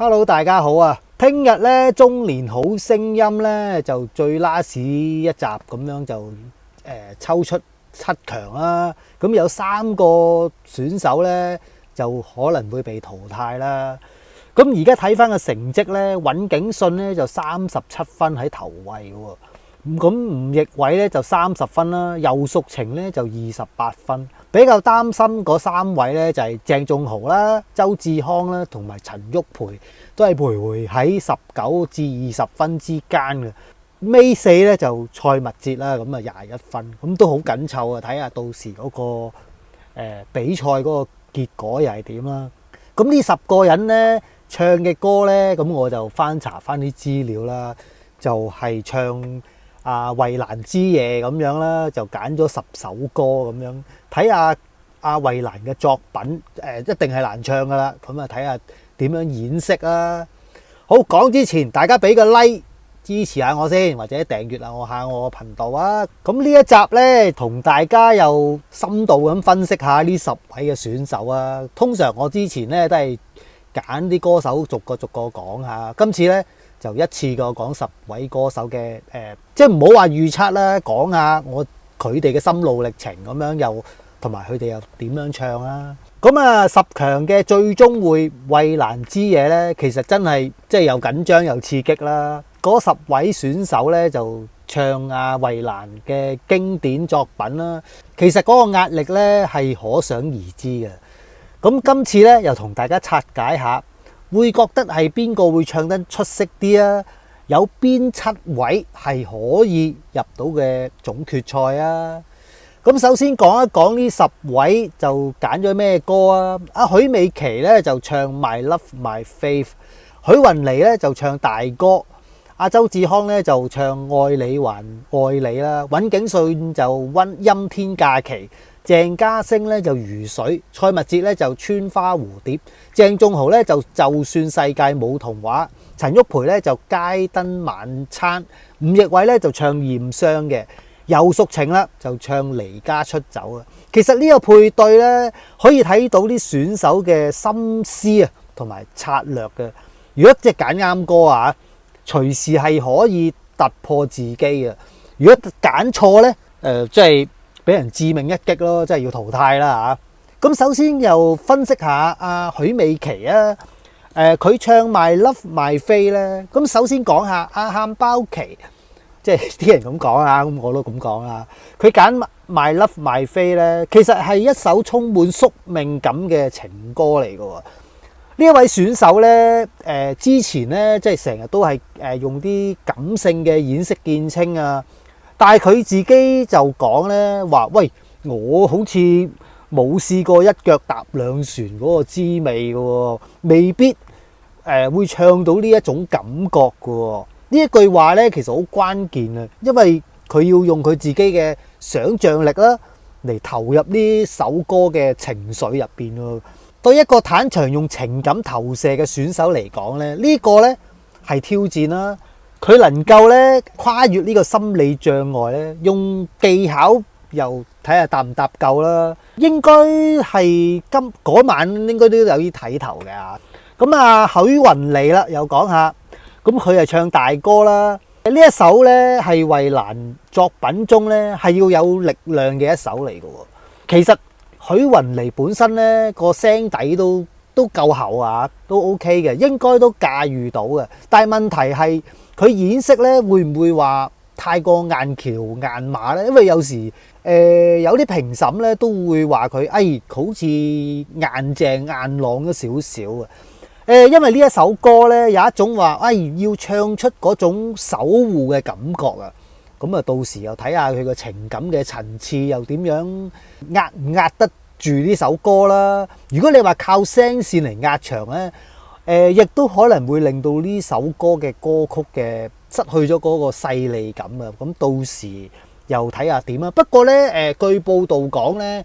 Hello，大家好啊！聽日咧中年好聲音咧就最 last 一集咁樣就抽出七強啦。咁有3個選手咧就可能會被淘汰啦。咁而家睇翻個成績咧，尹景信咧就37分喺頭位喎。咁吳奕偉咧就30分啦，游淑晴咧就28分。比較擔心嗰3位咧就係鄭仲豪啦、周志康啦同埋陳旭培，都係徘徊喺19至20分之間嘅。尾4咧就蔡密哲啦，咁啊21分，咁都好緊湊啊！睇下到時嗰個比賽嗰個結果又係點啦。咁呢10個人咧唱嘅歌咧，咁我就翻查翻啲資料啦，就係唱衛蘭之夜咁樣啦，就揀咗10首歌咁樣，睇下衛蘭嘅作品一定係難唱噶啦，咁啊睇下點樣演繹啦。好，講之前大家俾個 like 支持下我先，或者訂閱下我頻道啊。咁呢一集呢，同大家又深度咁分析下呢10位嘅選手啊。通常我之前呢都係揀啲歌手逐個講下，今次呢就一次過講10位歌手嘅即係唔好話預測啦，講下佢哋嘅心路歷程咁樣，又同埋佢哋又點樣唱啦。咁10強嘅最終會衛蘭之夜呢，其實真係即係又緊張又刺激啦。嗰10位選手呢，就唱衛蘭嘅經典作品啦。其實嗰個壓力呢係可想而知嘅。咁今次呢，又同大家拆解下，會覺得係邊個會唱得出色啲啊？有邊7位係可以入到嘅總決賽啊？咁首先講一講呢10位就揀咗咩歌啊？許美琪咧就唱 My Love My Faith， 許雲妮咧就唱大哥，周志康咧就唱愛你還愛你啦，尹景信就陰天假期，鄭家聲咧就如水，蔡密哲咧就穿花蝴蝶，鄭仲豪咧就算世界冇童話，陳旭培咧就街燈晚餐，吳奕偉咧就唱驗傷嘅，游淑晴啦就唱離家出走啊。其實呢個配對咧可以睇到啲選手嘅心思啊同埋策略嘅。如果即係揀啱歌啊，隨時係可以突破自己嘅。如果揀錯咧，即係俾人致命一擊咯，即係要淘汰啦嚇。咁首先又分析下許美琪啊，佢唱 My Love My Faith 咧。咁首先講下喊包琪，即係啲人咁講啊，咁我都咁講啊。佢揀 My Love My Faith 咧，其實係一首充滿宿命感嘅情歌嚟嘅喎。呢一位選手咧，之前咧即係成日都係用啲感性嘅演繹見稱啊。但係佢自己就講咧話，喂，我好似冇試過一腳踏兩船嗰個滋味嘅喎，未必會唱到呢一種感覺嘅喎。呢一句話咧其實好關鍵啊，因為佢要用佢自己嘅想像力啦嚟投入呢首歌嘅情緒入邊喎。對一個坦場用情感投射嘅選手嚟講咧，呢個咧係挑戰啦。佢能夠咧跨越呢個心理障礙咧，用技巧又睇下搭唔搭夠啦。應該係嗰晚應該都有啲睇頭嘅。咁許雲妮啦，又講下，咁佢係唱大歌啦。呢一首咧係衛蘭作品中咧係要有力量嘅一首嚟嘅喎。其實許雲妮本身咧個聲底都夠厚啊，都 OK 嘅，應該都駕馭到嘅。但係問題係佢演繹咧會唔會話太過硬橋硬馬咧？因為有時有啲評審咧都會話佢好似硬淨硬朗咗少少啊。因為呢一首歌咧有一種話要唱出嗰種守護嘅感覺啊。咁到時又睇下佢個情感嘅層次又點樣壓唔壓得住呢首歌啦。如果你話靠聲線嚟壓場咧，亦都可能會令到呢首歌嘅歌曲嘅失去咗嗰個細膩感啊。咁到時又睇下點啊。不過咧，據報道講咧，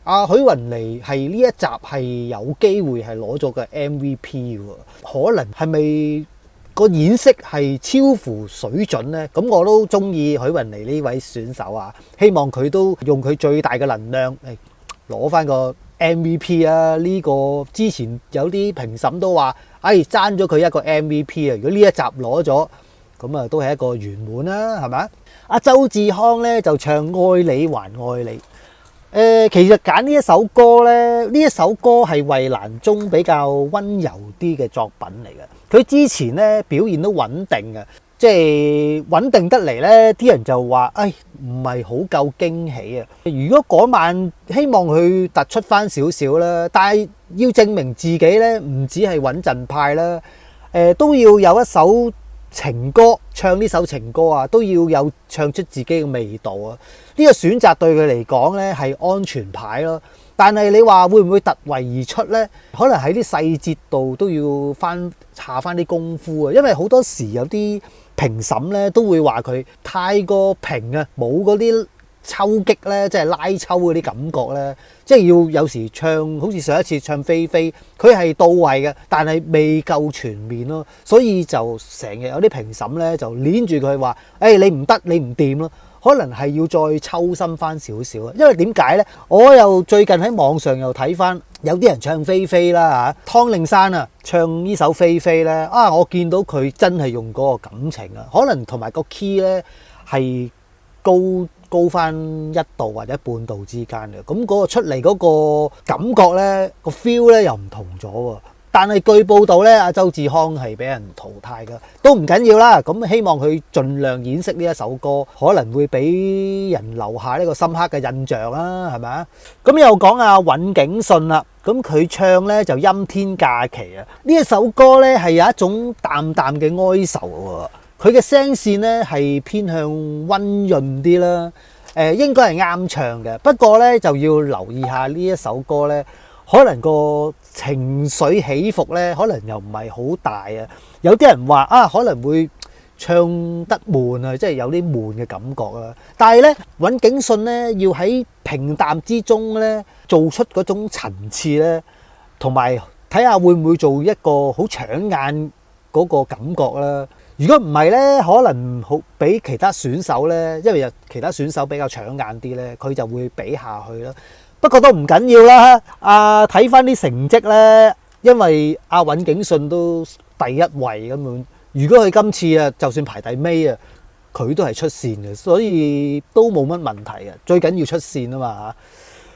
許雲妮係呢一集係有機會係攞咗個 MVP 喎。可能係咪個演繹係超乎水準呢？咁我都中意許雲妮呢位選手啊，希望佢都用佢最大嘅能量攞翻個 MVP 啊！呢個之前有啲評審都話，爭咗佢一個 MVP 啊！如果呢一集攞咗，咁啊都係一個圓滿啦，係咪？阿周志康咧就唱愛你還愛你。其實揀呢一首歌咧，呢一首歌係衛蘭宗比較溫柔啲嘅作品嚟嘅。佢之前咧表現都穩定嘅，即係穩定得嚟咧，啲人就話，唔係好夠驚喜啊！如果嗰晚希望佢突出翻少少啦，但係要證明自己咧，唔止係穩陣派啦，都要有一首情歌，唱呢首情歌啊，都要有唱出自己嘅味道啊！呢個選擇對佢嚟講咧係安全牌咯。但係你話會唔會突圍而出呢？可能喺啲細節度都要下翻啲功夫啊！因為好多時有啲評審咧都會話佢太過平啊，冇嗰啲抽擊咧，即係拉抽嗰啲感覺咧，即係要有時唱，好似上一次唱菲菲，佢係到位嘅，但係未夠全面咯，所以就成日有啲評審咧就黏住佢話，你唔得，你唔掂咯。可能係要再抽身翻少少啊，因為點解呢？我又最近喺網上又睇翻有啲人唱菲菲啦嚇，湯令山啊唱呢首菲菲呢，我見到佢真係用嗰個感情啊，可能同埋個 key 呢係高翻1度或者半度之間嘅，咁嗰個出嚟嗰個感覺呢，個 feel 呢又唔同咗喎。但係據報道咧，阿周志康係俾人淘汰㗎，都唔緊要啦。咁希望佢盡量演繹呢一首歌，可能會俾人留下呢個深刻嘅印象啦，係咪啊？咁又講阿尹景信啦，咁佢唱咧就《陰天假期》啊。呢一首歌咧係有一種淡淡嘅哀愁喎，佢嘅聲線咧係偏向溫潤啲啦，應該係啱唱嘅。不過咧就要留意下呢一首歌咧，可能個情緒起伏咧，可能又唔係好大啊！有啲人話可能會唱得悶啊，即係有啲悶嘅感覺啊。但係咧，尹景信咧要喺平淡之中咧做出嗰種層次咧，同埋睇下會唔會做一個好搶眼嗰個感覺啦。如果唔係咧，可能好俾其他選手咧，因為有其他選手比較搶眼啲咧，佢就會比下去啦。不過都唔緊要啦，睇翻啲成績咧，因為阿尹景信都第一位咁樣。如果佢今次就算排第尾佢都係出線嘅，所以都冇乜問題嘅。最緊要出線啊嘛。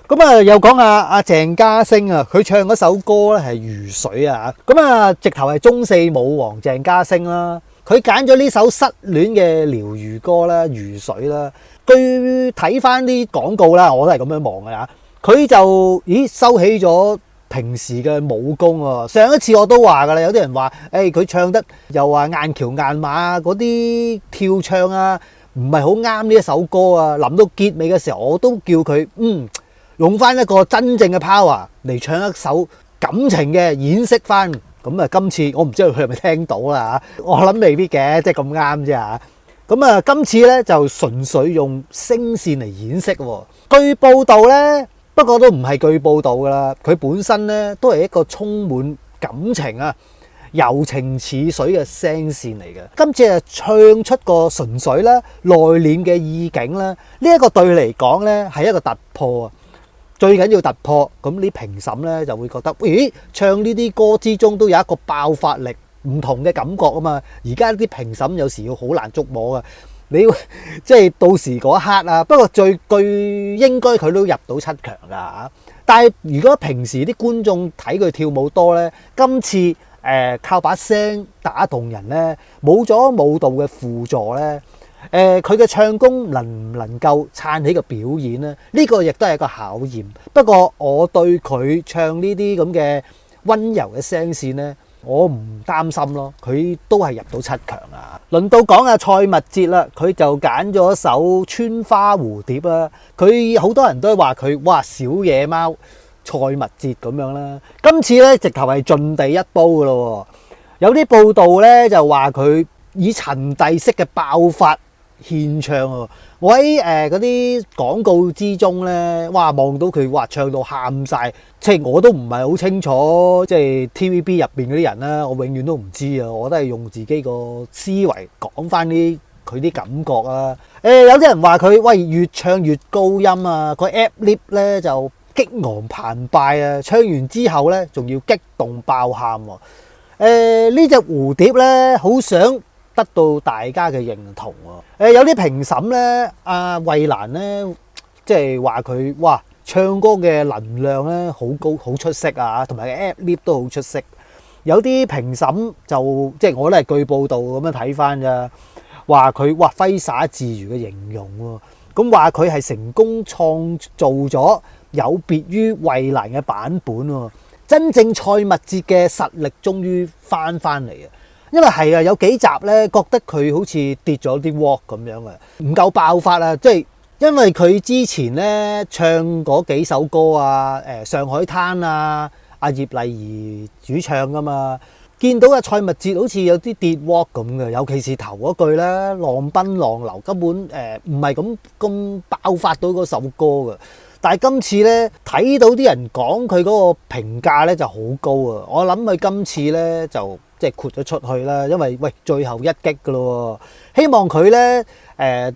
咁又講阿鄭嘉星佢唱嗰首歌咧係《如水》啊。咁直頭係中四舞王鄭嘉星啦。佢揀咗呢首失戀嘅療愈歌啦，《如水》啦。據睇翻啲廣告啦，我都係咁樣望嘅嚇。佢就收起咗平時嘅武功喎。上一次我都話㗎啦，有啲人話佢唱得又話硬橋硬馬嗰啲跳唱唔係好啱呢一首歌啊。臨到結尾嘅時候，我都叫佢用翻一個真正嘅 power 嚟唱一首感情嘅演繹翻。咁今次我唔知道佢係咪聽到啦嚇，我諗未必嘅，即係咁啱啫嚇。咁今次咧就純粹用聲線嚟演繹喎。據報道咧。不過都唔係據報道㗎啦，佢本身咧都係一個充滿感情柔情似水嘅聲線嚟嘅。今次唱出個純粹啦、內斂嘅意境啦，呢一個對嚟講咧係一個突破啊！最緊要突破，咁啲評審咧就會覺得，唱呢啲歌之中都有一個爆發力、唔同嘅感覺啊嘛！而家啲評審有時要好難捉摸啊！你要即係到時嗰一刻啊，不過最具應該佢都入到7強㗎嚇。但係如果平時啲觀眾睇佢跳舞多咧，今次靠把聲打動人咧，冇咗舞蹈嘅輔助咧，佢嘅唱功能唔能夠撐起個表演咧？呢個亦都係一個考驗。不過我對佢唱呢啲咁嘅溫柔嘅聲線咧，我唔擔心咯，佢都係入到7強啊！輪到講蔡密哲啦，佢就揀咗首《穿花蝴蝶》啦。佢好多人都話佢小野貓蔡密哲咁樣啦。今次咧直頭係盡地一煲噶咯。有啲報道咧就話佢以層遞式嘅爆發獻唱喎。我喺嗰啲廣告之中咧，望到佢唱到喊晒，即係我都唔係好清楚，即係 TVB 入邊嗰啲人啦，我永遠都唔知啊，我都係用自己個思維講翻佢啲感覺啊。有啲人話佢越唱越高音啊，個 ad lib 咧就激昂澎湃啊！唱完之後咧，仲要激動爆喊喎。呢隻蝴蝶咧，好想得到大家嘅認同喎。有啲評審咧，阿衛蘭咧，即係話佢哇，唱歌嘅能量咧好高，好出色啊，同埋 ad-lib 都好出色。有啲評審就即係我都係據報道咁樣睇翻咋，話佢哇揮灑自如嘅形容喎。咁話佢係成功創造咗有別於衛蘭嘅版本喎，真正蔡密哲嘅實力終於翻嚟啊！因為係啊，有幾集咧覺得佢好似跌咗啲鑊咁樣啊，唔夠爆發啊！即係因為佢之前咧唱嗰幾首歌啊，上海灘啊，阿葉麗儀主唱噶嘛。見到阿蔡密哲好似有啲跌鑊咁嘅，尤其是頭嗰句咧，浪奔浪流根本唔係咁爆發到嗰首歌嘅。但係今次咧睇到啲人講佢嗰個評價咧就好高啊！我諗佢今次咧就即係豁咗出去啦，因為喂最後一擊噶咯，希望佢咧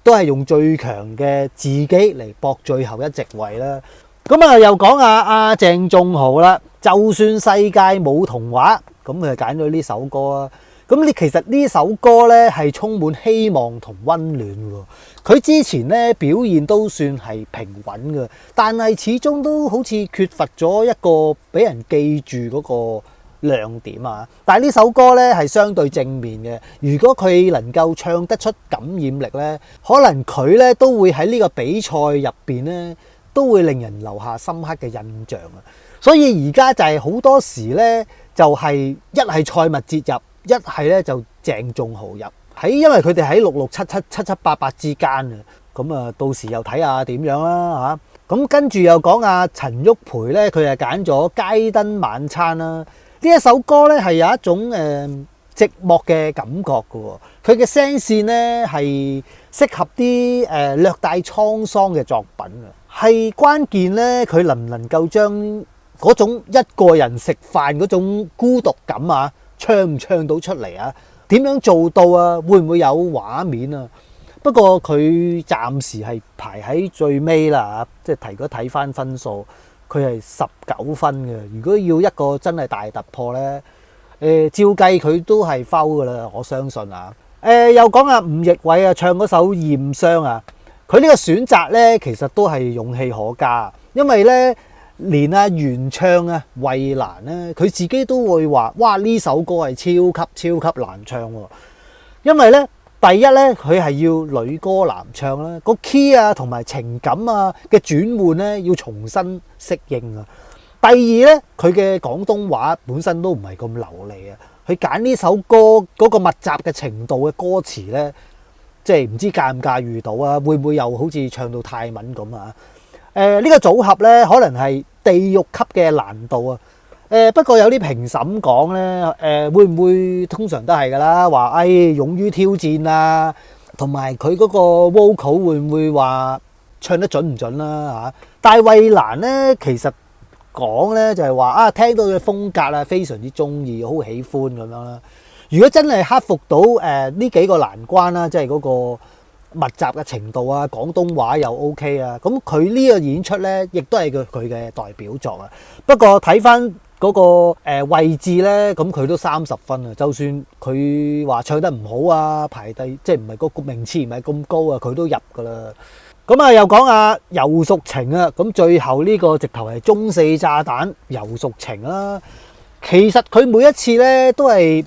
都係用最強嘅自己嚟搏最後一席位啦。咁啊又講阿鄭仲豪啦，就算世界冇童話。咁佢就揀咗呢首歌啊！咁其實呢首歌咧係充滿希望同溫暖喎。佢之前咧表現都算係平穩嘅，但係始終都好似缺乏咗一個俾人記住嗰個亮點啊！但係呢首歌咧係相對正面嘅，如果佢能夠唱得出感染力咧，可能佢咧都會喺呢個比賽入邊咧都會令人留下深刻嘅印象啊！所以而家就係好多時咧。就係一係蔡密哲入，一係咧就鄭仲豪入。因為佢哋喺66、77、77、88之間啊，咁啊到時又睇下點樣啦嚇。咁跟住又講阿陳旭培咧，佢係揀咗街燈晚餐啦。呢一首歌咧係有一種寂寞嘅感覺嘅喎，佢嘅聲線咧係適合啲略帶滄桑嘅作品啊。係關鍵咧，佢能唔能夠將嗰種一個人食飯嗰種孤獨感啊，唱唔唱到出嚟啊？點樣做到啊？會唔會有畫面啊？不過佢暫時係排喺最尾啦，即係如果睇翻分數，佢係19分嘅。如果要一個真係大突破咧，照計佢都係 foul 噶啦，我相信啊。又講阿吳奕偉啊，唱嗰首《驗傷》啊，佢呢個選擇咧，其實都係勇氣可嘉，因為咧。連原唱衛蘭咧，佢自己都會話：哇！呢首歌係超級難唱喎。因為咧，第一咧，佢係要女歌男唱啦，個 key 啊同埋情感啊嘅轉換咧要重新適應啊。第二咧，佢嘅廣東話本身都唔係咁流利啊。佢揀呢首歌嗰個密集嘅程度嘅歌詞咧，即係唔知駕唔駕馭到啊？會唔會又好似唱到泰文咁啊？呢個組合咧，可能係地獄級嘅難度啊！不過有啲評審講咧，會唔會通常都係㗎啦？話勇於挑戰啊，同埋佢嗰個 vocal 會唔會話唱得準唔準啦嚇？但係衛蘭咧，其實講咧就係話聽到嘅風格啊，非常之中意，好喜歡咁樣啦。如果真係克服到呢幾個難關啦，即係嗰個密集嘅程度啊，廣東話又 OK 啊，咁佢呢個演出咧，亦都係佢嘅代表作啊。不過睇翻嗰個位置咧，咁佢都30分啊。就算佢話唱得唔好啊，排第即係唔係個名次唔係咁高啊，佢都入噶啦。咁啊，又講下游淑晴啊，咁最後呢個直頭係中四炸彈游淑晴啦。其實佢每一次咧都係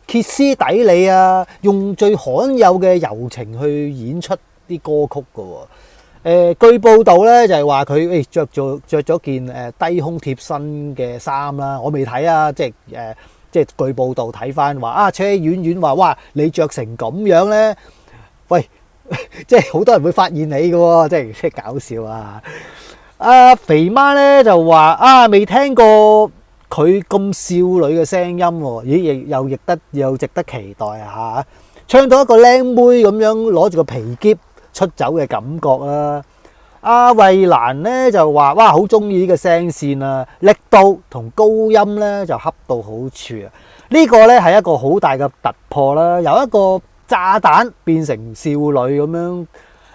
歇斯底里啊，用最罕有嘅柔情去演出啲歌曲㗎喎。據報道咧就係話佢着咗件低胸貼身嘅衫啦，我未睇啊，即係據報道睇翻話車婉婉話哇你着成咁樣咧，喂即係好多人會發現你㗎喎，即係搞笑啊！肥媽咧就話未聽過佢咁少女嘅聲音喎，咦又值得期待啊！唱到一個靚妹咁樣攞住個皮篋出走嘅感覺啦。阿衛蘭咧就話哇好中意呢個聲線啊，力度同高音咧就恰到好處啊！呢個咧係一個好大嘅突破啦，由一個炸彈變成少女咁樣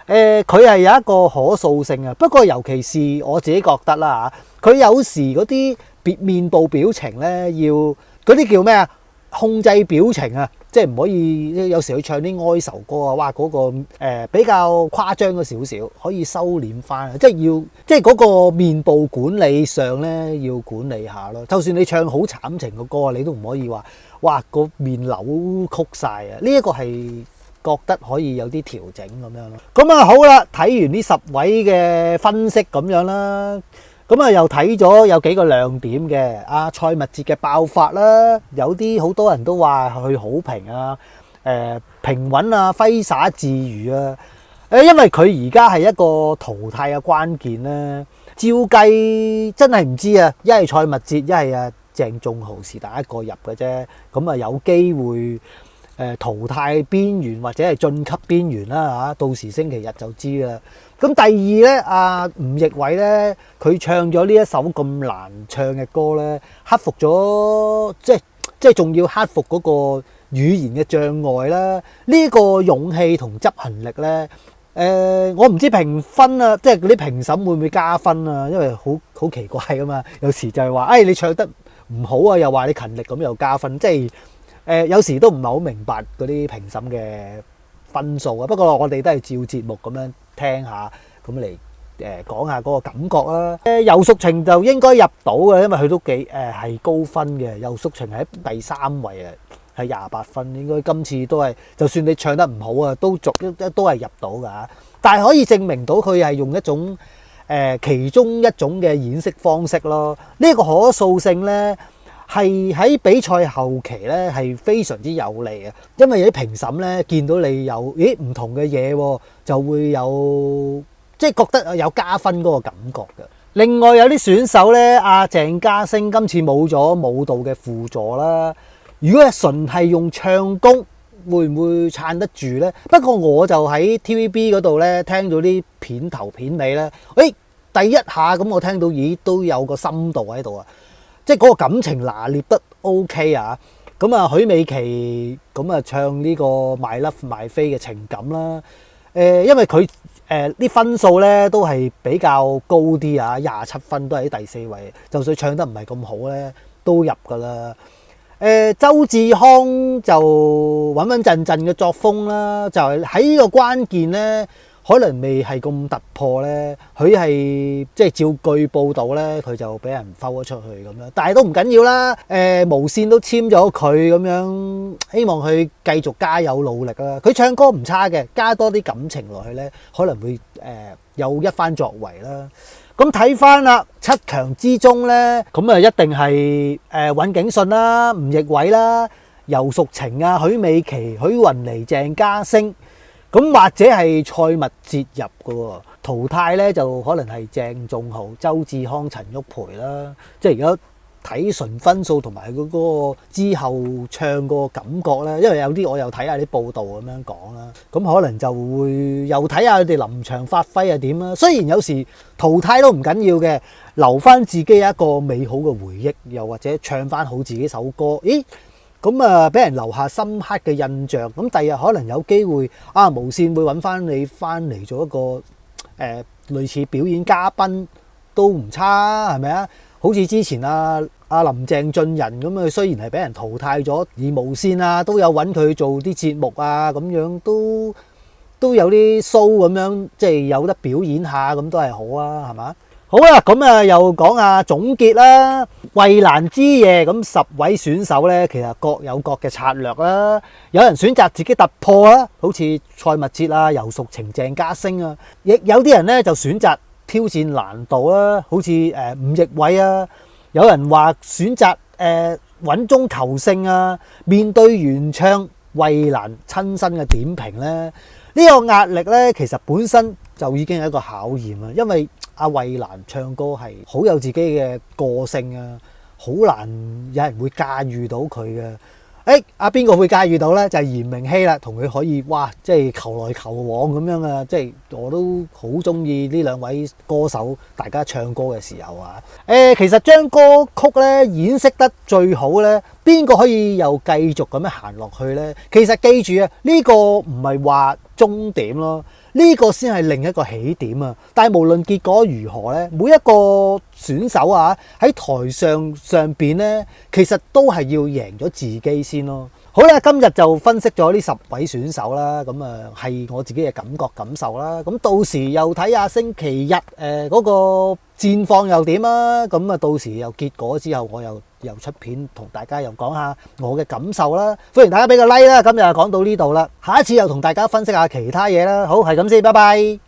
佢係有一個可塑性啊。不過尤其是我自己覺得啦嚇，佢有時嗰啲面部表情咧，要嗰啲叫咩啊？控制表情啊，即係唔可以有時去唱啲哀愁歌啊，哇嗰個比較誇張咗少少，可以收斂翻，即係嗰個面部管理上咧要管理下咯。就算你唱好慘情嘅歌，你都唔可以話哇個面扭曲晒啊！呢一個係覺得可以有啲調整咁樣咯。咁啊好啦，睇完呢10位嘅分析咁樣啦。咁啊，又睇咗有幾個亮點嘅，阿蔡密哲嘅爆發啦，有啲好多人都話佢好評啊，平穩啊，揮灑自如啊，因為佢而家係一個淘汰嘅關鍵咧，照計真係唔知啊，一係蔡密哲，一係啊鄭仲豪是第一個入嘅啫，咁啊有機會。淘汰邊緣或者係晉級邊緣啦嚇，到時星期日就知啦。咁第二咧，阿吳奕偉咧，佢唱咗呢一首咁難唱嘅歌咧，克服咗即係仲要克服嗰個語言嘅障礙啦。呢個勇氣同執行力咧，我唔知評分啊，即係嗰啲評審會唔會加分啊？因為好奇怪噶嘛，有時就係話，你唱得唔好啊，又話你勤力咁又加分，即係。有時都唔係好明白嗰啲評審嘅分數啊，不過我哋都係照節目咁樣聽下，咁嚟講下嗰個感覺啦。游淑晴就應該入到嘅，因為佢都幾係高分嘅。游淑晴喺第3位啊，係28分，應該今次都係，就算你唱得唔好啊，都係入到㗎。但係可以證明到佢係用一種其中一種嘅演繹方式咯。呢個可塑性咧。係喺比賽後期咧係非常之有利嘅，因為有啲評審咧見到你有唔同嘅嘢，就會有即係覺得有加分嗰個感覺嘅。另外有啲選手咧，阿鄭嘉星今次冇咗舞蹈嘅輔助啦。如果係純係用唱功，會唔會撐得住咧？不過我就喺 TVB 嗰度咧聽到啲片頭片尾咧，第一下咁我聽到都有個深度喺度啊！即係嗰個感情拿捏得 OK 啊！咁啊，許美琪咁啊唱呢個 My Love My Fate 嘅情感啦。因為佢啲分數咧都係比較高啲啊，27分都喺第4位。就算唱得唔係咁好咧，都入㗎啦。周志康就穩穩陣陣嘅作風啦，就係喺呢個關鍵咧。可能未係咁突破咧，佢係即係照據報道咧，佢就俾人摟咗出去咁樣，但係都唔緊要啦。無線都簽咗佢咁樣，希望佢繼續加油努力啦。佢唱歌唔差嘅，加多啲感情落去咧，可能會有一番作為啦。咁睇翻啦，7強之中咧，咁啊一定係尹景順啦、吳奕偉啦、游淑晴啊、許美琪、許雲妮、鄭嘉星。咁或者係蔡密哲入嘅喎，淘汰咧就可能係鄭仲豪、周志康、陳旭培啦。即係而家睇純分數同埋嗰個之後唱個感覺咧，因為有啲我又睇下啲報道咁樣講啦。咁可能就會又睇下佢哋臨場發揮係點啦。雖然有時淘汰都唔緊要嘅，留翻自己一個美好嘅回憶，又或者唱翻好自己首歌。咁啊，俾人留下深刻嘅印象。咁第日可能有機會無線會揾翻你翻嚟做一個類似表演嘉賓都唔差，係咪啊？好似之前阿林鄭俊仁咁啊，雖然係俾人淘汰咗，而無線都有揾佢做啲節目咁樣，都有啲 show 咁樣，即係有得表演下咁都係好啊，係嘛？好啦，咁啊又講下總結啦。衛蘭之夜咁10位選手咧，其實各有各嘅策略啦。有人選擇自己突破啦，好似蔡密哲啊、游淑晴、鄭嘉星啊，亦有啲人咧就選擇挑戰難度啦，好似吳奕偉啊。有人話選擇穩中求勝啊。面對原唱衛蘭親身嘅點評咧，呢個壓力咧其實本身就已經係一個考驗啊，因為阿衛蘭唱歌係好有自己嘅個性啊，好難有人會駕馭到佢嘅。邊個會駕馭到咧？就係嚴明熙啦，同佢可以即係求來求往咁樣啊！即係我都好中意呢兩位歌手，大家唱歌嘅時候啊。其實將歌曲咧演繹得最好咧，邊個可以又繼續咁樣行落去咧？其實記住啊，呢個唔係話終點咯。呢個先係另一個起點啊！但係無論結果如何咧，每一個選手啊喺台上邊咧，其實都係要贏咗自己先咯。好啦，今日就分析咗呢10位選手啦，咁啊係我自己嘅感受啦。咁到時又睇下星期日嗰個戰況又點啊？咁啊到時又結果之後，我又出片同大家又講下我嘅感受啦。歡迎大家俾個 like 啦。今日就講到呢度啦，下一次又同大家分析下其他嘢啦。好，係咁先，拜拜。